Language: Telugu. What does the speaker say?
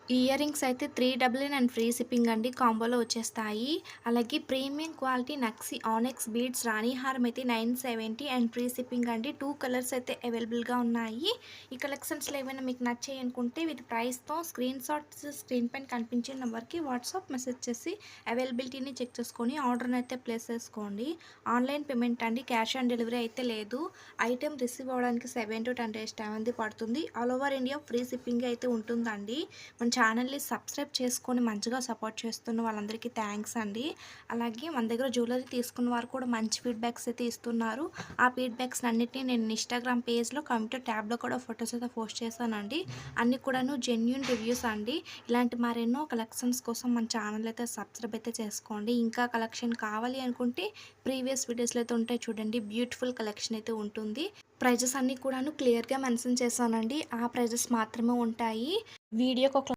ఇయర్ రింగ్స్ అయితే 399 అండ్ ఫ్రీ షిప్పింగ్ అండి. కాంబోలో వచ్చేస్తాయి. అలాగే ప్రీమియం క్వాలిటీ నక్సీ ఆనెక్స్ బీడ్స్ రాణి హారం అయితే 970 అండ్ ఫ్రీ షిప్పింగ్ అండి. 2 కలర్స్ అయితే అవైలబుల్‌గా ఉన్నాయి. ఈ కలెక్షన్స్‌లో ఏమైనా మీకు నచ్చాయి అనుకుంటే విత్ ప్రైస్‌తో స్క్రీన్ షాట్స్ స్క్రీన్ పైన కనిపించే నంబర్‌కి వాట్సాప్ మెసేజ్ చేసి అవైలబిలిటీని చెక్ చేసుకొని ఆర్డర్‌ని అయితే ప్లేస్ చేసుకోండి. ఆన్‌లైన్ పేమెంట్ అండి. క్యాష్ ఆన్ డెలివరీ అయితే లేదు. ఐటెమ్ రిసీవ్ అవ్వడానికి 7-10 డేస్ టైం అనేది పడుతుంది. All over India free shipping అయితే ఉంటుందండి. మన ఛానల్ని సబ్స్క్రైబ్ చేసుకొని మంచిగా సపోర్ట్ చేస్తున్న వాళ్ళందరికీ థ్యాంక్స్ అండి. అలాగే మన దగ్గర జ్యువెలరీ తీసుకున్న వారు కూడా మంచి ఫీడ్బ్యాక్స్ అయితే ఇస్తున్నారు. ఆ ఫీడ్బ్యాక్స్ అన్నిటిని నేను ఇన్స్టాగ్రామ్ పేజ్లో కమ్యూనిటీ ట్యాబ్లో కూడా ఫొటోస్ అయితే పోస్ట్ చేశానండి. అన్నీ కూడాను జెన్యూన్ రివ్యూస్ అండి. ఇలాంటి మరెన్నో కలెక్షన్స్ కోసం మన ఛానల్ అయితే సబ్స్క్రైబ్ అయితే చేసుకోండి. ఇంకా కలెక్షన్ కావాలి అనుకుంటే ప్రీవియస్ వీడియోస్లో అయితే ఉంటాయి చూడండి. బ్యూటిఫుల్ కలెక్షన్ అయితే ఉంటుంది. ప్రైజెస్ అన్నీ కూడాను క్లియర్గా మెన్షన్ చేశానండి. ఆ ప్రైజెస్ మాత్రమే ఉంటాయి. వీడియోకి ఒక